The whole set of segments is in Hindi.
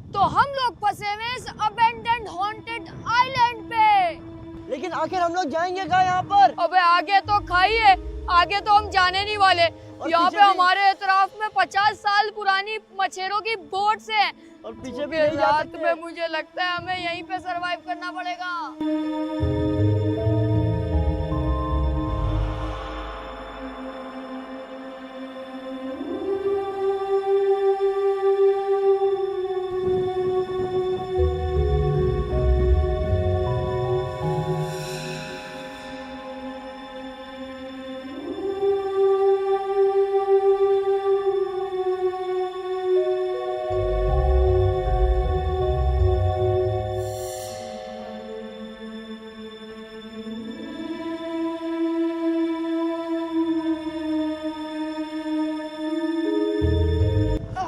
तो हम लोग फंसे हुए इस अबेंडन्ड हॉन्टेड आइलैंड पे। लेकिन आखिर हम लोग जाएंगे कहाँ यहाँ पर? अबे आगे तो खाई है, आगे तो हम जाने नहीं वाले। यहाँ पे हमारे इतराफ में 50 साल पुरानी मछेरों की बोट्स हैं और पीछे भी नहीं जा सकते। में मुझे लगता है हमें यहीं पे सरवाइव करना पड़ेगा।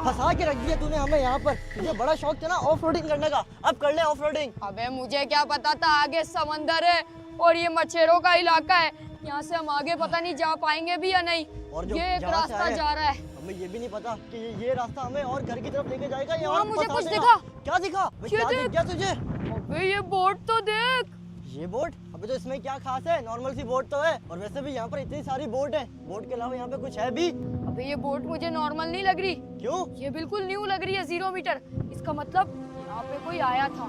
फंसा के रख दिया तूने हमें यहाँ पर। मुझे बड़ा शौक था ना ऑफ रोडिंग करने का, अब कर ले ऑफ रोडिंग। अबे मुझे क्या पता था आगे समंदर है और ये मछेरों का इलाका है, यहाँ से हम आगे पता नहीं जा पाएंगे भी या नहीं। और जो ये एक रास्ता जा रहा है, हमें ये भी नहीं पता कि ये रास्ता हमें और घर की तरफ लेके जाएगा या और मुझे फंसा कुछ देगा। दिखा। क्या दिखा? क्या दिख गया तुझे? अबे ये बोट तो देख। ये बोट? अबे तो इसमें क्या खास है, नॉर्मल सी बोट तो है। और वैसे भी यहाँ पर इतनी सारी बोट है, बोट के अलावा यहाँ पे कुछ है भी? अबे ये बोट मुझे नॉर्मल नहीं लग रही। क्यों? ये बिल्कुल न्यू लग रही है, 0 मीटर। इसका मतलब यहाँ पे कोई आया था।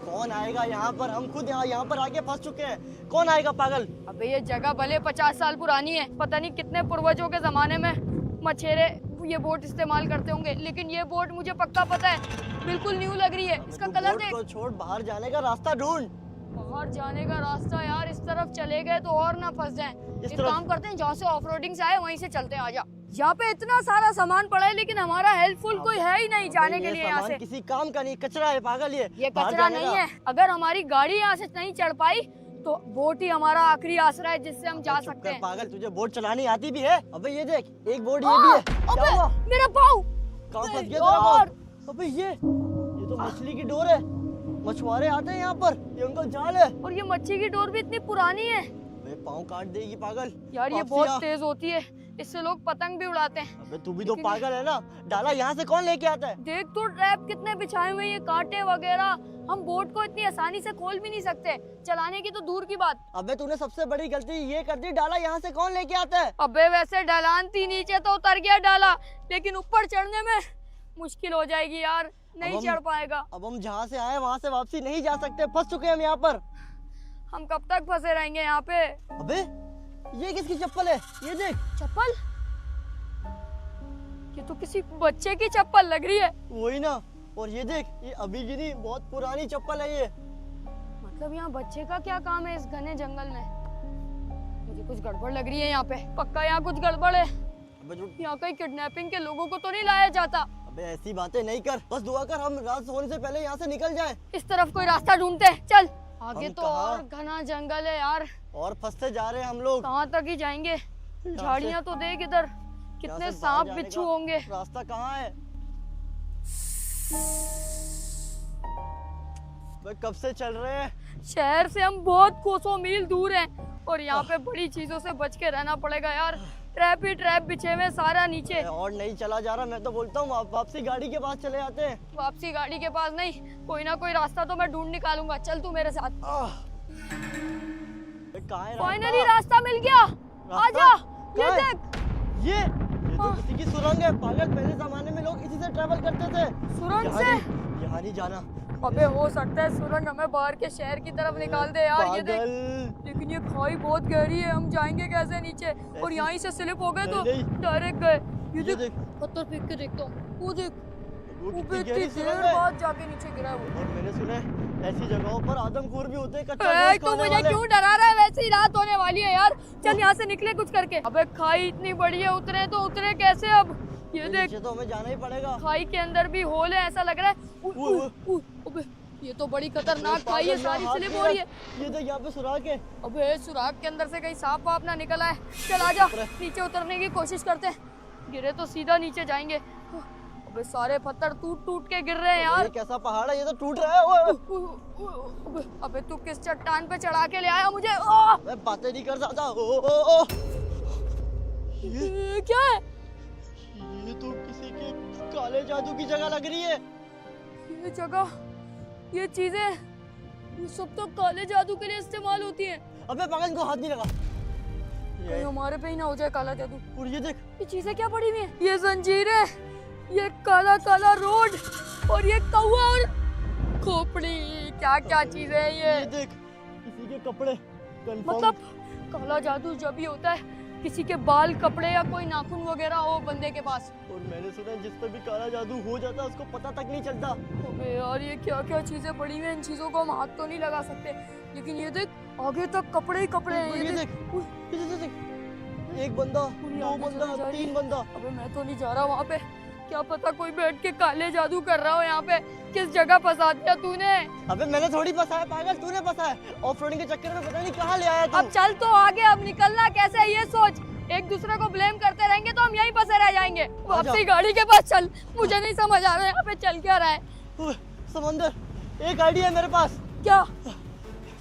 कौन आएगा यहाँ पर? हम खुद यहाँ पर आके फंस चुके हैं। कौन आएगा पागल? अबे ये जगह भले 50 साल पुरानी है, पता नहीं कितने पूर्वजों के जमाने में मछेरे ये बोट इस्तेमाल करते होंगे, लेकिन ये बोट मुझे पक्का पता है बिल्कुल न्यू लग रही है। इसका कलर देख। को छोड़, बाहर जाने का रास्ता ढूंढ। बाहर जाने का रास्ता यार, इस तरफ चले गए तो और ना फंस जाएं। एक काम करते हैं, जहाँ से ऑफ रोडिंग से आए वहीं से चलते हैं। आजा। यहाँ पे इतना सारा सामान पड़ा है लेकिन हमारा हेल्पफुल कोई है ही नहीं जाने के लिए। यहाँ से किसी काम का नहीं, कचरा है पागल। ये कचरा नहीं है। अगर हमारी गाड़ी यहाँ से नहीं चढ़ पाई तो बोट ही हमारा आखिरी आसरा है जिससे हम जा सकते हैं। पागल, तुझे बोट चलानी आती भी है? अबे ये देख, एक बोट ये भी है। क्या हुआ? मेरा पाँव कहाँ फंस गया तेरा पाँव? अबे ये तो मछली की डोर है। मछुआरे आते हैं यहाँ पर, ये उनका जाल है। और ये मच्छी की डोर भी इतनी पुरानी है। पाँव काट देगी पागल। यार ये बहुत तेज होती है, इससे लोग पतंग भी उड़ाते हैं। अबे तू भी तो पागल है ना, डाला यहाँ से कौन लेके आता है? देख तो ट्रैप कितने बिछाए हुए हैं, ये कांटे वगैरह। हम बोट को इतनी आसानी से खोल भी नहीं सकते, चलाने की तो दूर की बात। अबे तूने सबसे बड़ी गलती ये कर दी, डाला यहाँ से कौन लेके आता है? अबे वैसे ढलान थी, नीचे तो उतर गया डाला, लेकिन ऊपर चढ़ने में मुश्किल हो जाएगी यार, नहीं चढ़ पाएगा। अब हम जहाँ से आए वहाँ से वापसी नहीं जा सकते, फंस चुके हैं हम यहाँ पर। हम कब तक फंसे रहेंगे यहाँ पे? अबे ये किसकी चप्पल है? ये देख। चप्पल? ये तो किसी बच्चे की चप्पल लग रही है। वही ना। और ये देख, ये अभी की नहीं, बहुत पुरानी चप्पल है ये। मतलब यहाँ बच्चे का क्या काम है इस घने जंगल में? मुझे कुछ गड़बड़ लग रही है यहाँ पे, पक्का यहाँ कुछ गड़बड़ है। यहाँ कहीं किडनैपिंग के लोगों को तो नहीं लाया जाता। अबे ऐसी बातें नहीं कर, बस दुआ कर हम रात होने से पहले यहाँ से निकल जाएं। इस तरफ कोई रास्ता ढूंढते हैं, चल। आगे तो और घना जंगल है यार, और फंसते जा रहे हैं हम लोग। कहाँ तक ही जाएंगे? झाड़ियाँ तो देख इधर, कितने सांप बिच्छू होंगे। रास्ता कहाँ है? कब से चल रहे हैं? शहर से हम बहुत कोसों मील दूर हैं और यहाँ पे बड़ी चीजों से बच के रहना पड़ेगा यार। ट्रैप ही ट्रैप बिछे हुए सारा नीचे। और नहीं चला जा रहा, मैं तो बोलता हूँ वापसी गाड़ी के पास चले आते हैं। वापसी गाड़ी के पास नहीं, कोई ना कोई रास्ता तो मैं ढूंढ निकालूंगा, चल तू मेरे साथ। फाइनली रास्ता मिल गया, आजा। ये देख, ये तो किसी की सुरंग है पागल। पहले जमाने में लोग इसी से ट्रैवल करते थे। सुरंग से? यहाँ नहीं जाना। अबे हो सकता है सुरंग हमें बाहर के शहर की तरफ निकाल दे यार। ये देख, लेकिन ये खाई बहुत गहरी है, हम जाएंगे कैसे नीचे? और यहीं से स्लिप हो गए तो डायरेक्ट गए। ये देख, पत्थर फेंक के देखता हूँ, वो देख, ऊपर देर बाद जाके नीचे गिरा वो। और मैंने सुना है ऐसी जगहों पर आदमखोर भी होते हैं, कच्चा गोश्त तो मुझे क्यों डरा रहा है? वैसे ही रात होने वाली है यार, चल यहाँ से निकले कुछ करके। अबे खाई इतनी बड़ी है, उतरे तो उतरे कैसे अब? ये देख, तो हमें जाना ही पड़ेगा। खाई के अंदर भी होल है ऐसा लग रहा है। अबे ये तो बड़ी खतरनाक खाई है, सारी स्लिप हो रही है। ये देख, यहाँ पे सुराख है। अबे सुराख के अंदर से कहीं सांप वाप ना निकला है। चल आजा, नीचे उतरने की कोशिश करते हैं। गिरे तो सीधा नीचे जाएंगे। अबे सारे पत्थर टूट टूट के गिर रहे हैं यार। ये कैसा पहाड़ है, ये तो टूट रहा है। अबे तू किस चट्टान पे चढ़ा के ले आया मुझे? मैं बातें नहीं कर सकता। ये क्या है? ये तो किसी के काले जादू की जगह लग रही है। ये जगह, ये चीजें, ये सब तो काले जादू के लिए इस्तेमाल होती हैं। अबे पागल, इनको हाथ नहीं लगा। कहीं हमारे पे ही ना हो जाए काला जादू। और ये देख, ये चीजें क्या पड़ी हुई हैं? ये जंजीरें, ये काला काला रोड, और ये कौवा और खोपड़ी, क्या क्या चीजें हैं ये? देख, किसी के कपड़े। मतलब काला जादू जब भी होता है किसी के बाल, कपड़े या कोई नाखून वगैरह हो बंदे के पास। और मैंने सुना जिस पर भी काला जादू हो जाता है उसको पता तक नहीं चलता। अबे यार, ये क्या क्या चीजें पड़ी हुई हैं, इन चीजों को हम हाथ तो नहीं लगा सकते, लेकिन ये देख आगे तक कपड़े ही कपड़े हैं। ये देख, ये देख, एक बंदा, दो बंदा, तीन बंदा। अबे मैं तो नहीं जा रहा वहाँ पे, क्या पता कोई बैठ के काले जादू कर रहा हो यहाँ पे। किस जगह फंसा दिया तूने? अबे मैंने थोड़ी फंसाया पागल, तूने फंसाया। ऑफ रोडिंग के चक्कर में पता नहीं कहाँ ले आया तू। अब चल तो आगे, अब निकलना कैसे है ये सोच। एक दूसरे को ब्लेम करते रहेंगे तो हम यहीं फंसे रह जाएंगे। वापसी गाड़ी के पास चल, मुझे नहीं समझ आ रहा है यहाँ पे चल क्या रहा है। समंदर, एक आइडिया है मेरे पास। क्या?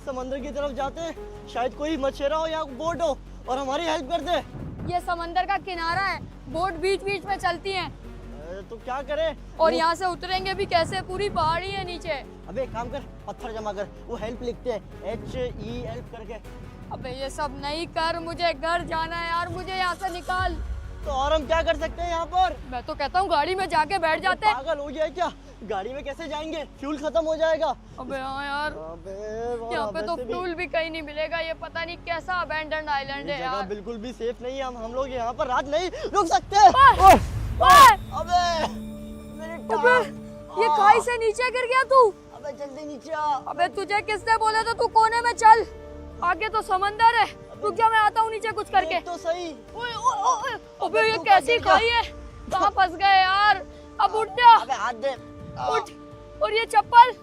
समंदर की तरफ जाते हैं, शायद कोई मछेरा हो या बोट हो और हमारी हेल्प कर दे। ये समंदर का किनारा है, बोट बीच बीच में चलती हैं। तो क्या करें? और यहाँ से उतरेंगे भी कैसे? पूरी पहाड़ी है नीचे। अबे एक काम कर, पत्थर जमा कर, वो हेल्प लिखते हैं, HE करके। अबे ये सब नहीं कर, मुझे घर जाना है यार, मुझे यहाँ से निकाल। तो और हम क्या कर सकते हैं यहाँ पर? मैं तो कहता हूँ गाड़ी में जाके बैठ जाते हैं। पागल हो गया है क्या? गाड़ी में कैसे जाएंगे? फ्यूल खत्म हो जाएगा। अबे हाँ यार, यहाँ पे तो फ्यूल भी कहीं नहीं मिलेगा। ये पता नहीं कैसा अबैंडन्ड आइलैंड है यार। बिल्कुल भी सेफ नहीं है। हम लोग यहाँ पर रात नहीं रुक सकते। अबे मेरी टांग। ये खाई से नीचे गिर गया तू। अबे जल्दी नीचे आ। अबे तुझे किसने बोला था तू कोने में चल, आगे तो समंदर है। रुक जा, मैं आता हूँ नीचे कुछ करके। तो सही। अबे ये कैसी खाई है, कहाँ फंस गए यार। अब उठ जा। अबे हाथ दे। उठ। और ये चप्पल,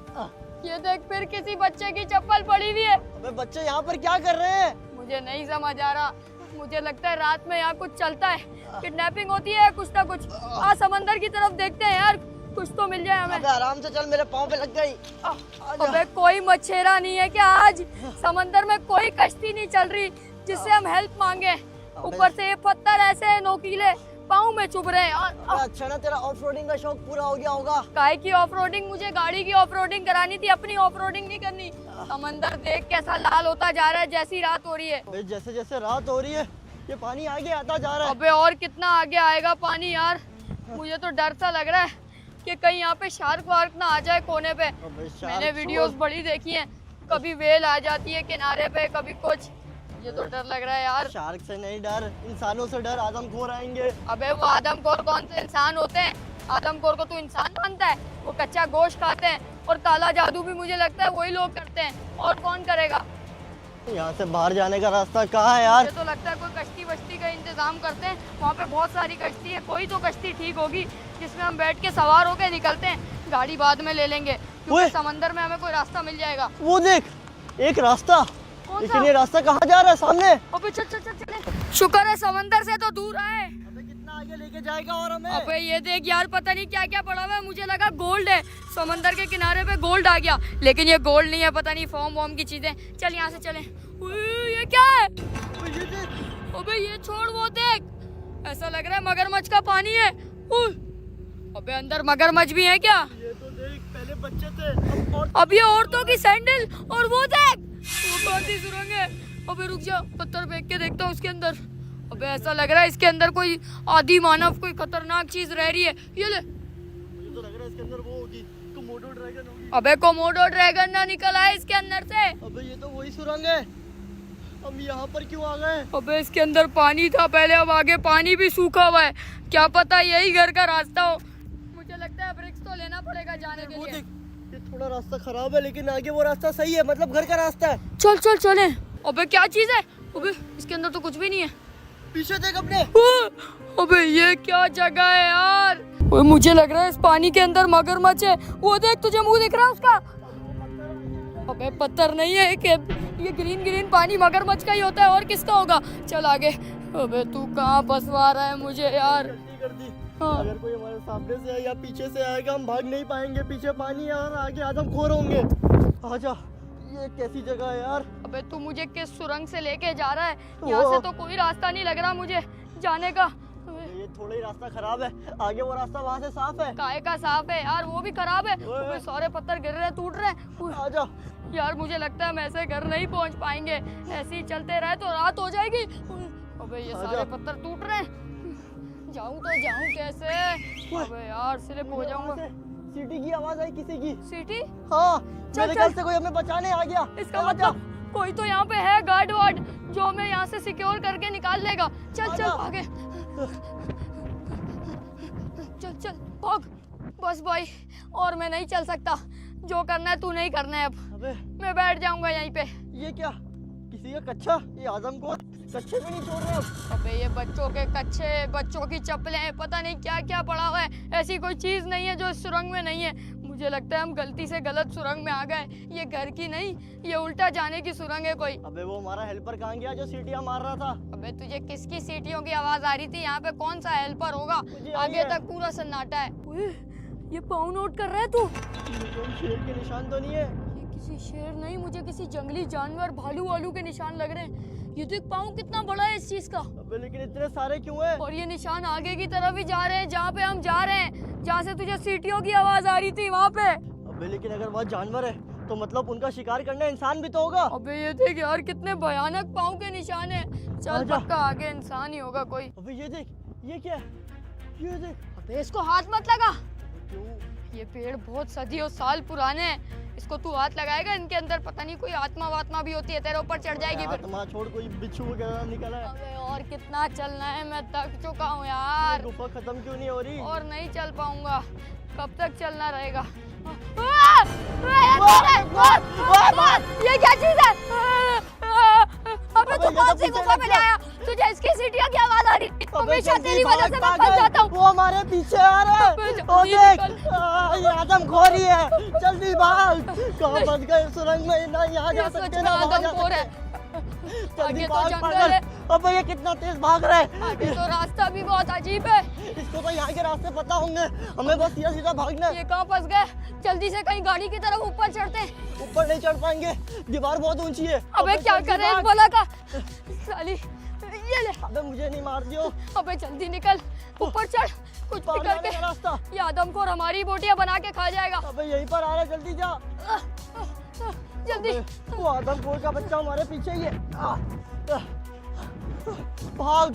ये देख फिर किसी बच्चे की चप्पल पड़ी हुई है। अबे बच्चे यहाँ पर क्या कर रहे हैं? मुझे नहीं समझ आ रहा। मुझे लगता है रात में यहाँ कुछ चलता है, किडनैपिंग होती है कुछ ना कुछ। आ समंदर की तरफ देखते हैं यार, कुछ तो मिल जाए हमें। अबे आराम से चल, मेरे पाँव पे लग गई। अबे कोई मछेरा नहीं है क्या आज? समंदर में कोई कश्ती नहीं चल रही जिससे हम हेल्प मांगे। ऊपर से ये पत्थर ऐसे नोकीले पाँव में चुभ रहे हैं यार। अच्छा ना, तेरा ऑफ रोडिंग का शौक पूरा हो गया होगा। काहे की ऑफ रोडिंग? मुझे गाड़ी की ऑफ रोडिंग करानी थी, अपनी ऑफ रोडिंग नहीं करनी। समंदर देख कैसा लाल होता जा रहा है जैसी रात हो रही है। जैसे जैसे रात हो रही है ये पानी आगे आता जा रहा है। अबे और कितना आगे आएगा पानी यार। मुझे तो डर सा लग रहा है कि कहीं यहाँ पे शार्क वार्क ना आ जाए कोने पे। मैंने वीडियोस बड़ी देखी हैं, कभी वेल आ जाती है किनारे पे, कभी कुछ। ये तो डर लग रहा है यार। शार्क से नहीं डर, इंसानों से डर। आदमखोर आएंगे। अबे वो आदमखोर कौन से इंसान होते हैं? आदमखोर को तू इंसान मानता है? वो कच्चा गोश्त खाते हैं, और काला जादू भी मुझे लगता है वही लोग करते हैं। और कौन करेगा? यहाँ से बाहर जाने का रास्ता कहाँ है यार? मुझे तो लगता है कोई कश्ती वश्ती का इंतजाम करते हैं। वहाँ पे बहुत सारी कश्ती है, कोई तो कश्ती ठीक होगी जिसमें हम बैठ के सवार होके निकलते हैं। गाड़ी बाद में ले लेंगे क्योंकि समंदर में हमें कोई रास्ता मिल जाएगा। वो देख, एक रास्ता। लेकिन ये रास्ता कहाँ जा रहा है? सामने। अबे चल चल चल चले। शुक्र है समंदर से तो दूर आए। अबे कितना आगे लेके जाएगा और हमें? अबे ये देख यार, पता नहीं क्या क्या पड़ा हुआ है। मुझे लगा गोल्ड है, समंदर के किनारे पे गोल्ड आ गया, लेकिन ये गोल्ड नहीं है। पता नहीं फॉर्म वॉर्म की चीजें। चल यहाँ से चले। ये क्या है? अबे ये छोड़, वो देख, ऐसा लग रहा है मगरमच्छ का पानी है। अबे अंदर मगरमच्छ भी है क्या? ये तो देख, पहले बच्चे थे, अब ये औरतों की सैंडल। और वो देख, वो कौन सी सुरंग है? अबे रुक जा, पत्थर फेंक के देखता हूँ उसके अंदर। अबे ऐसा लग रहा है इसके अंदर कोई आदि मानव, कोई खतरनाक चीज रह रही है। ये ले। मुझे तो लग रहा है इसके अंदर वो होगी, कोमोडो ड्रैगन होगी। अबे कोमोडो ड्रैगन ना निकल आए इसके अंदर से। अबे ये तो वही सुरंग है। हम यहाँ पर क्यों आ गए? अबे इसके अंदर पानी था पहले, अब आगे पानी भी सूखा हुआ है। क्या पता यही घर का रास्ता हो। मुझे लगता है ब्रिक्स तो लेना पड़ेगा जाने के लिए। ये थोड़ा रास्ता खराब है, लेकिन आगे वो रास्ता सही है, मतलब घर का रास्ता है। चल चल चले। अबे क्या चीज है? अबे इसके अंदर तो कुछ भी नहीं है। पीछे देख अपने। अबे ये क्या जगह है यार? ओए मुझे लग रहा है इस पानी के अंदर मगरमच्छ है। वो देख, तुझे मुंह दिख रहा है उसका? अबे पत्थर नहीं है, ये ग्रीन ग्रीन पानी मगरमच्छ का ही होता है, और किसका होगा? चल आगे। अबे तू कहाँ फंसवा रहा है मुझे यार? कर दी। हाँ। अगर कोई हमारे सामने से या पीछे से आएगा हम भाग नहीं पाएंगे, पीछे पानी है और आगे आदमखोर होंगे। आजा, ये कैसी जगह है यार? अबे तू मुझे किस सुरंग से लेके जा रहा है? यहाँ से तो कोई रास्ता नहीं लग रहा मुझे जाने का। ये थोड़ा ही रास्ता खराब है, आगे वो रास्ता वहाँ से साफ है। काहे का साफ है यार, वो भी खराब है। ओए। अबे सारे पत्थर गिर रहे हैं, टूट रहे हैं। आ जाओ। यार मुझे लगता है हम ऐसे घर नहीं पहुंच पाएंगे, ऐसे ही चलते रहे तो रात हो जाएगी। अबे ये सारे पत्थर टूट रहे हैं, जाऊं तो जाऊं कैसे? अबे यार स्लिप हो जाऊंगा। सीटी की आवाज आई किसी की। सीटी? हाँ, चल, मेरे चल। ख्याल से कोई हमें बचाने आ गया। इसका आ मतलब कोई तो यहाँ पे है गार्ड वार्ड जो हमें यहाँ से सिक्योर करके निकाल लेगा। चल चल आजा। आगे, चल चल भाग। बस भाई और मैं नहीं चल सकता, जो करना है तू नहीं करना है अब। अबे मैं बैठ जाऊंगा यहीं पे। ये क्या, किसी का कच्चा? ये आदम को कच्चे में नहीं छोड़ रहे अब। अबे ये बच्चों के कच्चे, बच्चों की चप्पलें, पता नहीं क्या क्या पड़ा हुआ है। ऐसी कोई चीज नहीं है जो इस सुरंग में नहीं है। मुझे लगता है हम गलती से गलत सुरंग में आ गए। ये घर की नहीं, ये उल्टा जाने की सुरंग है कोई। अबे वो हमारा हेल्पर कहाँ गया जो सीटियां मार रहा था? अबे तुझे किसकी सीटियों की आवाज आ रही थी? यहाँ पे कौन सा हेल्पर होगा? मुझे आई आगे है। तक पूरा सन्नाटा है। ओए, ये पाँव नोट कर रहा है तू? ये कोई शेर के निशान तो नहीं है? ये किसी शेर नहीं, मुझे किसी जंगली जानवर, भालू वालू के निशान लग रहे हैं। ये देख पाँव कितना बड़ा है इस चीज का। अबे लेकिन इतने सारे क्यों हैं? और ये निशान आगे की तरफ ही जा रहे हैं, जहाँ पे हम जा रहे हैं, जहाँ से तुझे सीटियों की आवाज आ रही थी वहाँ पे। अबे लेकिन अगर वह जानवर है तो मतलब उनका शिकार करना इंसान भी तो होगा। अबे ये देख यार कितने भयानक पाँव के निशान है। चल आजा। पक्का आगे इंसान ही होगा कोई। अबे ये देख, ये क्या है? ये देख। अबे इसको हाथ मत लगा, क्यों? ये पेड़ बहुत सदियों साल पुराने हैं। इसको तू हाथ लगाएगा, इनके अंदर पता नहीं कोई आत्मा वात्मा भी होती है, तेरे ऊपर चढ़ जाएगी फिर। आत्मा छोड़, कोई बिच्छू वगैरह निकला है? अबे और कितना चलना है, मैं थक चुका हूँ यार। गुफा खत्म क्यों नहीं हो रही? और नहीं चल पाऊंगा, कब तक चलना रहेगा? ये क्या चीज है? अबे तू कौन सी गुफा में आया? तुझे इसकी सीटियों की आवाज आ रही है। हमेशा तेरी वजह से मैं फंस जाता हूँ। वो हमारे पीछे आ रहा है। अबे ओ जल्दी देख, निकल। ये आदमखोरी है, जल्दी भाग। कहाँ फंस गए सुरंग में? ना यहाँ जा ये सच सकते में ना वहाँ जा आदमखोर है। सकते। आगे जल्दी तो भाग जंगल पागल। है। अबे ये कितना तेज भाग रहा है। आगे तो रास्ता भी बहुत अजीब है। इसको तो यहाँ के रास्ते पता होंगे, हमें बस सीधा सीधा भागना है। ये कहाँ फंस गए? जल्दी से कहीं गाड़ी की तरफ ऊपर चढ़ते हैं। ऊपर नहीं चढ़ पाएंगे, दीवार बहुत ऊंची है। अबे क्या जल्दी करे इस भाग। भला का? साली ये ले। अबे मुझे नहीं मार दियो। अबे जल्दी निकल, ऊपर चढ़, कुछ भी भाग जाने करके। का रास्ता। ये आदमखोर हमारी बोटियां बना के खा जाएगा। अबे यहीं पर आ रहा है, जल्दी जा। जल्दी। अबे, वो आदमखोर का बच्चा हमारे पीछे ही है। भाग।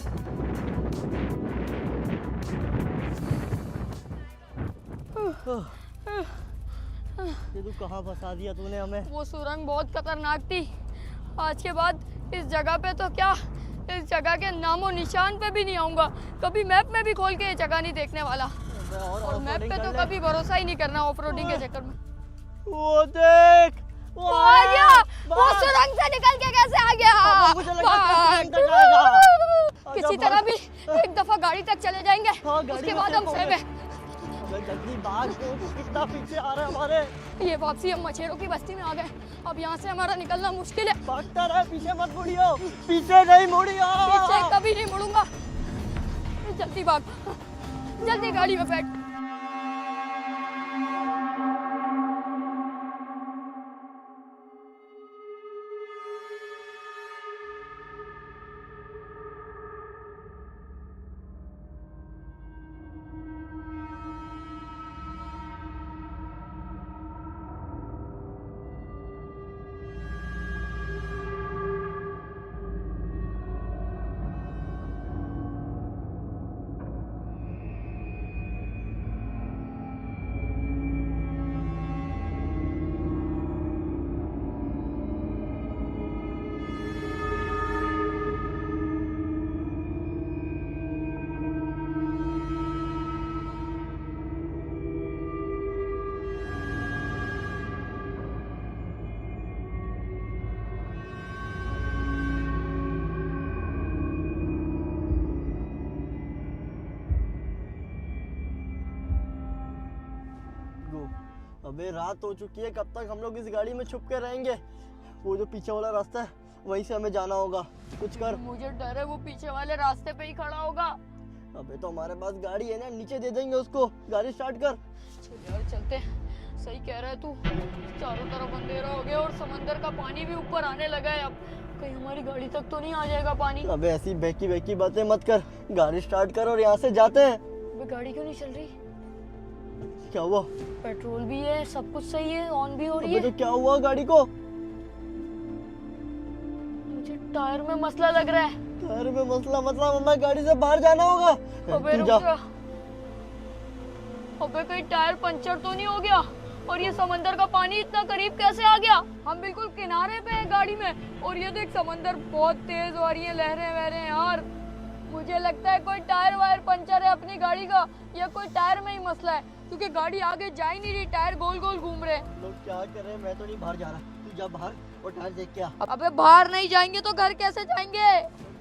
ये तू कहाँ फंसा दिया तूने हमें? वो सुरंग बहुत खतरनाक थी। आज के बाद इस जगह पे तो क्या, इस जगह के नामो निशान पे भी नहीं आऊंगा। कभी मैप में भी खोल के ये जगह नहीं देखने वाला। अबे और मैप ऑफरोडिंग पे कर तो ले। कभी भरोसा ही नहीं करना ऑफ रोडिंग के चक्कर में। वो देख, वो वो आ गया, वो भाग। सुरंग से निकल के कैसे आ गया? अबे मुझे लगा भाग। सुरंग तक आएगा। किसी आजा, तरह भाग। भी एक दफा गाड़ी तक चले जाएंगे, हाँ, गाड़ी उसके में बाद हम सेफ सेफ होंगे। है। अबे जल्दी भाग, वो कितना पीछे आ रहा है हमारे। ये वापसी हम मछेरों की बस्ती में आ गए। अब यहाँ से हमारा निकलना मुश्किल है। भागता रहे, पीछे मत मुड़ियो, पीछे नहीं मुड़ियो। पीछे कभी नहीं मुड़ूंगा। जल्दी भाग, जल्दी गाड़ी में बैठ। अबे रात हो चुकी है, कब तक हम लोग इस गाड़ी में छुप के रहेंगे? वो जो पीछे वाला रास्ता है वहीं से हमें जाना होगा, कुछ कर। मुझे डर है वो पीछे वाले रास्ते पे ही खड़ा होगा। अबे तो हमारे पास गाड़ी है ना, नीचे दे देंगे उसको। गाड़ी स्टार्ट कर। चल यार चलते हैं। सही कह रहा है तू, चारों तरफ अंधेरा हो गया और समंदर का पानी भी ऊपर आने लगा है। अब कहीं हमारी गाड़ी तक तो नहीं आ जाएगा पानी। अबे ऐसी बहकी बहकी बातें मत कर, गाड़ी स्टार्ट कर और यहाँ से जाते हैं। अबे गाड़ी क्यों नहीं चल रही? क्या हुआ? पेट्रोल भी है, सब कुछ सही है, ऑन भी हो रही अबे है। तो क्या हुआ गाड़ी को? मुझे टायर में मसला लग रहा है। टायर में मसला? मतलब हमें गाड़ी से बाहर जाना होगा। अबे तू रुक जा। जा। अबे कहीं टायर पंचर तो नहीं हो गया? और ये समंदर का पानी इतना करीब कैसे आ गया? हम बिल्कुल किनारे पे हैं गाड़ी में और ये देख समंदर बहुत तेज हो रही है, लहरें वहरें यार। मुझे लगता है कोई टायर वायर पंचर है अपनी गाड़ी का, या कोई टायर में ही मसला है, क्योंकि गाड़ी आगे जा ही नहीं रही, टायर गोल गोल घूम रहे हैं। लोग क्या करें, मैं तो नहीं बाहर जा रहा। तू जा बाहर और टायर देख के आ। अबे बाहर नहीं जाएंगे तो घर कैसे जाएंगे?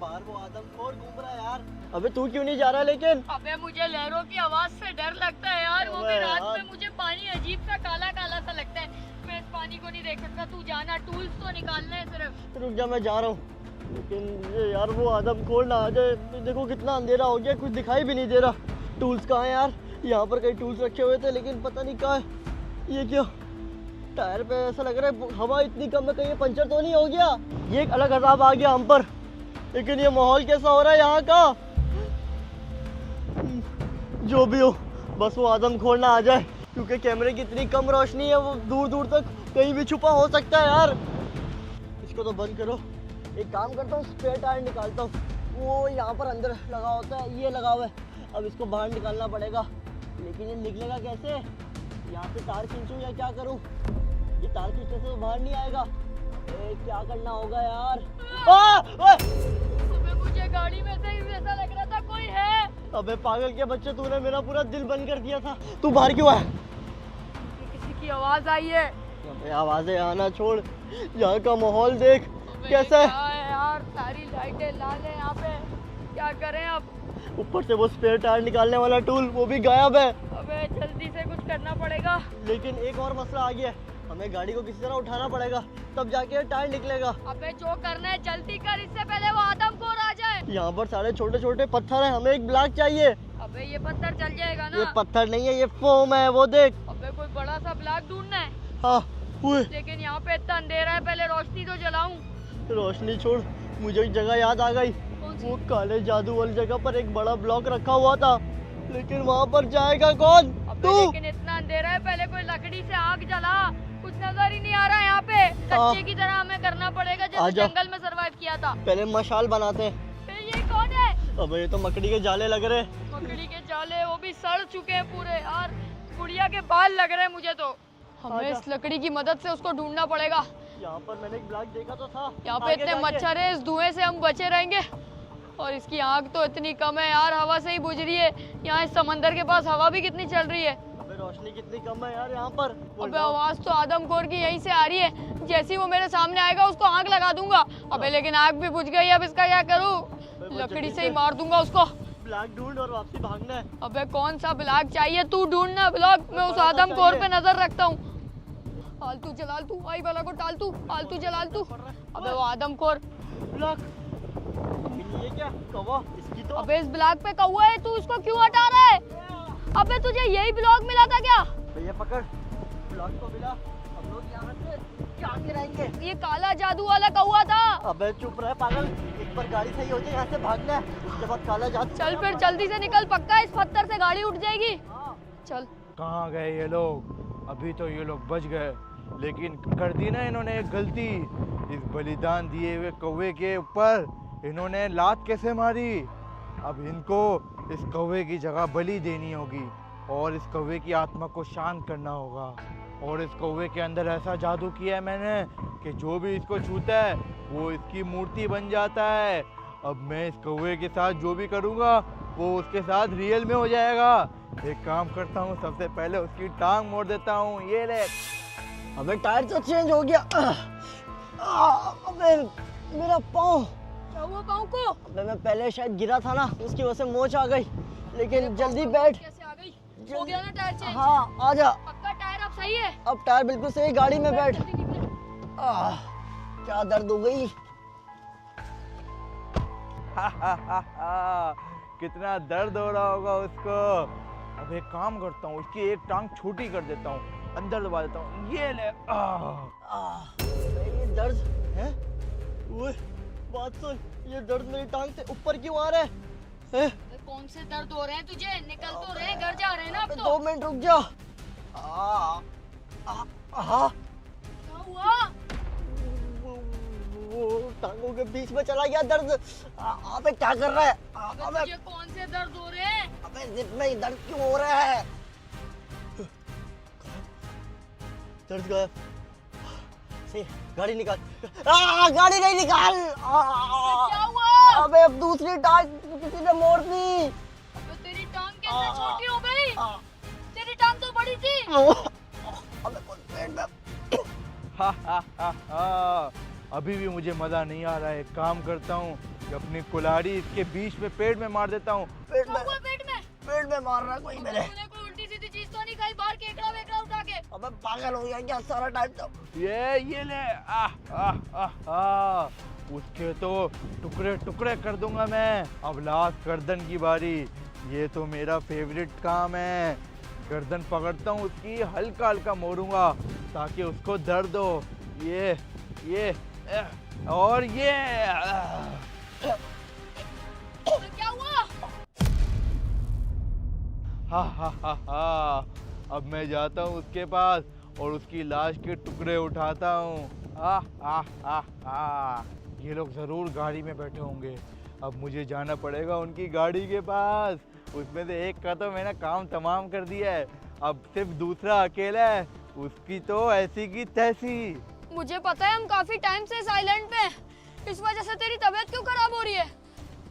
बाहर वो आदमखोर घूम रहा है यार। अबे तू क्यों नहीं जा रहा लेकिन? अबे मुझे लहरों की आवाज से डर लगता है यार, वो भी अबे रात यार। में मुझे पानी अजीब सा काला काला सा लगता है। मैं इस पानी को नहीं देख सकता, तू जाना, टूल्स तो निकालना है सिर्फ। रुक जा, मैं जा रहा हूँ। लेकिन ये यार वो आदमखोर ना आ जाए। देखो कितना अंधेरा हो गया, कुछ दिखाई भी नहीं दे रहा। टूल्स कहाँ हैं यार? यहाँ पर कई टूल्स रखे हुए थे लेकिन पता नहीं कहाँ है। ये क्या? टायर पे ऐसा लग रहा है हवा इतनी कम है, कहीं ये पंचर तो नहीं हो गया? ये एक अलग अजाब आ गया हम पर। लेकिन ये माहौल कैसा हो रहा है यहाँ का? जो भी हो, बस वो आदमखोर ना आ जाए, क्योंकि कैमरे की इतनी कम रोशनी है, वो दूर दूर तक कहीं भी छुपा हो सकता है यार। इसको तो बंद करो। एक काम करता हूँ, स्पेयर टायर निकालता हूँ। वो यहाँ पर अंदर लगा होता है, ये लगा हुआ है। अब इसको बाहर निकालना पड़ेगा, लेकिन ये निकलेगा कैसे? यहाँ से तार खींचूँ या क्या करूँ? ये तार खींचने से तो बाहर नहीं आएगा। क्या करना होगा यार? अबे मुझे गाड़ी में से ही ऐसा लग रहा था कोई है। अबे पागल के बच्चे, तूने मेरा पूरा दिल बंद कर दिया था। तू बाहर क्यों आया? किसी की आवाज आई है। अबे आवाजें आना छोड़, यहाँ का माहौल देख कैसा है। क्या है यार, सारी लाइटें लाल है यहाँ पे, क्या करें अब? ऊपर से वो स्पेयर टायर निकालने वाला टूल, वो भी गायब है। अबे जल्दी से कुछ करना पड़ेगा। लेकिन एक और मसला आ गया है, हमें गाड़ी को किसी तरह उठाना पड़ेगा, तब जाके टायर निकलेगा। अबे जो करना है जल्दी कर, इससे पहले वो आदमखोर आ जाए। यहाँ पर सारे छोटे छोटे पत्थर हैं, हमें एक ब्लॉक चाहिए। अबे ये पत्थर चल जाएगा ना? ये पत्थर नहीं है, ये फोम है, वो देख। अबे कोई बड़ा सा ब्लॉक ढूंढना है। हाँ हुए। लेकिन यहाँ पे इतना अंधेरा है, पहले रोशनी तो जलाऊं। रोशनी छोड़, मुझे एक जगह याद आ गई। कौन सी? वो काले जादू वाली जगह पर एक बड़ा ब्लॉक रखा हुआ था, लेकिन वहाँ पर जाएगा कौन? अबे तू। लेकिन इतना अंधेरा है, पहले कोई लकड़ी से आग जला, कुछ नजर ही नहीं आ रहा है यहाँ पे। कच्चे की तरह हमें करना पड़ेगा, जैसे आजा। जंगल में सरवाइव किया था। पहले मशाल बनाते हैं। ये कौन है? अबे ये तो मकड़ी के जाले लग रहे। मकड़ी के जाले, वो भी सड़ चुके हैं पूरे यार। गुड़िया के बाल लग रहे हैं मुझे तो। हमें आजा। इस लकड़ी की मदद से उसको ढूंढना पड़ेगा। यहाँ पर मैंने एक ब्लॉक देखा तो था। यहाँ पे आगे इतने जाके। मच्छर है, इस धुएं से हम बचे रहेंगे। और इसकी आग तो इतनी कम है यार, हवा से ही बुझ रही है। यहाँ इस समंदर के पास हवा भी कितनी चल रही है। अबे रोशनी कितनी कम है यार यहाँ पर। अबे आवाज तो आदमखोर की यहीं से आ रही है। जैसे ही वो मेरे सामने आएगा उसको आग लगा दूंगा। अबे लेकिन आग भी बुझ गई, अब इसका क्या करूँ? लकड़ी से ही मार दूंगा उसको। ब्लॉक ढूंढ और वापसी भागना है। अबे कौन सा ब्लॉक चाहिए? तू ढूंढना ब्लॉक, मैं उस आदमखोर पे नजर रखता हूँ। आलतू जलाल तू, आई वाला को टाल तू, आलतू जलाल तू। अबे वो आदमखोर। ब्लॉक। ये क्या कौवा? इसकी तो। अबे इस ब्लॉक पे कौवा है, तू इसको क्यों हटा रहा है? अबे तुझे यही ब्लॉक मिला था क्या? भैया पकड़, ब्लॉक को मिला। हम लोग यहाँ से क्या गिराएंगे? ये काला जादू वाला कौवा था। अबे चुप रहे पागल, एक बार गाड़ी सही हो जाए यहाँ से भागना है, उसके बाद काला जादू। चल फिर जल्दी से निकल, पक्का इस पत्थर से गाड़ी उठ जाएगी। चल। कहाँ गए ये लोग? अभी तो ये लोग बच गए, लेकिन कर दी ना इन्होंने एक गलती। इस बलिदान दिए हुए कौवे के ऊपर इन्होंने लात कैसे मारी? अब इनको इस कौवे की जगह बलि देनी होगी और इस कौवे की आत्मा को शांत करना होगा। और इस कौवे के अंदर ऐसा जादू किया है मैंने कि जो भी इसको छूता है वो इसकी मूर्ति बन जाता है। अब मैं इस कौवे के साथ जो भी करूँगा वो उसके साथ रियल में हो जाएगा। एक काम करता हूँ, सबसे पहले उसकी टांग मोड़ देता हूँ। ये ले। अबे टायर तो चेंज हो गया। अबे मेरा पाँव। क्या हुआ पाँव को? अबे मैं पहले शायद गिरा था ना, उसकी वजह से मोच आ गई। लेकिन जल्दी बैठ। कैसे आ गई? हो गया ना टायर चेंज? हाँ आजा। पक्का टायर अब सही है? अब टायर बिल्कुल सही, गाड़ी में बैठ। जल्दी निकले। क्या दर्द हो गई। कितना दर्द हो रहा होगा उसको। अब एक काम करता हूँ, इसकी एक टांग छोटी कर देता हूँ, अंदर दबा देता हूँ। ये ले। ये दर्द है? ओए बात सुन, ये दर्द मेरी टांग से ऊपर क्यों आ रहा है? कौन से दर्द हो रहे हैं तुझे? निकल तो रहे, घर जा रहे हैं ना अब तो। 2 मिनट रुक जा। क्या हुआ? वो टांगों के बीच में चला गया दर्द। अबे क्या कर रहा है? अबे तुझे कौन से दर्द हो रहे हैं? अबे जिप में ही दर्द क्यों हो रहा है? दर्द गायब। सही, गाड़ी निकाल। गाड़ी नहीं निकाल। क्या हुआ? अबे अब दूसरी टांग किसी ने मोड़ दी। अबे तेरी टांग कैसे छोटी हो गई? तेरी टांग तो बड़ी थी। अबे कौन पेट में? अभी भी मुझे मजा नहीं आ रहा है। एक काम करता हूँ कि अपनी कुल्हाड़ी इसके बीच में पेट में मार देता हूँ। पेट क्या में हुआ पेट में? पेट में मार रहा है कोई मेरे। तूने कोई उल्टी सीधी चीज तो नहीं खाई? बाहर केकड़ा वेकड़ा उठा के। अबे पागल हो गया क्या सारा टाइम तो? ये ले। उसके तो टुकड़े टुकड़े कर दूंगा मैं। अब लास्ट गर्दन की बारी। ये तो मेरा फेवरेट काम है। गर्दन पकड़ता हूँ उसकी, हल्का हल्का मोड़ूंगा ताकि उसको दर्द हो। ये और ये। तो क्या हुआ? अब मैं जाता हूँ उसके पास और उसकी लाश के टुकड़े उठाता हूँ। ये लोग जरूर गाड़ी में बैठे होंगे। अब मुझे जाना पड़ेगा उनकी गाड़ी के पास। उसमें से एक का तो मैंने काम तमाम कर दिया है। अब सिर्फ दूसरा अकेला है, उसकी तो ऐसी की तैसी। मुझे पता है हम काफी टाइम से साइलेंट पे हैं। इस वजह से तेरी तबीयत क्यों खराब हो रही है?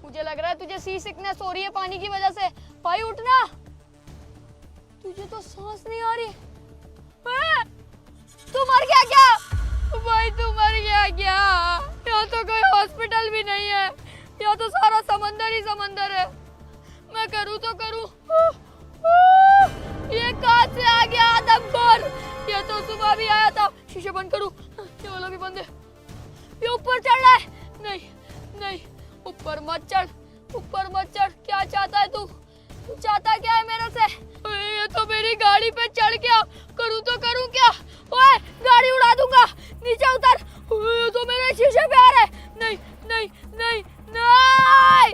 मुझे लग रहा है तुझे सी सिकनेस हो रही है पानी की वजह से। भाई उठना, तुझे तो सांस नहीं आ रही। तू मर गया क्या? भाई तू मर गया क्या? यहाँ तो कोई हॉस्पिटल भी नहीं है, यहाँ तो सारा समंदर ही समंदर है। मैं करूँ तो करूँ। ये कहाँ से आ गया आदमखोर? ये तो सुबह भी आया था। शीशे बंद करूँ? ये वाला भी बंद है। ये ऊपर चढ़ रहा है। नहीं नहीं, ऊपर मत चढ़, ऊपर मत चढ़। क्या चाहता है तू? तू चाहता क्या है मेरे से? ये तो मेरी गाड़ी पे चढ़ गया। करूँ तो करूँ क्या? ओए गाड़ी उड़ा दूंगा। नीचे उतर। ये तो मेरे शीशे पे आ रहा है। नहीं नहीं नहीं नहीं।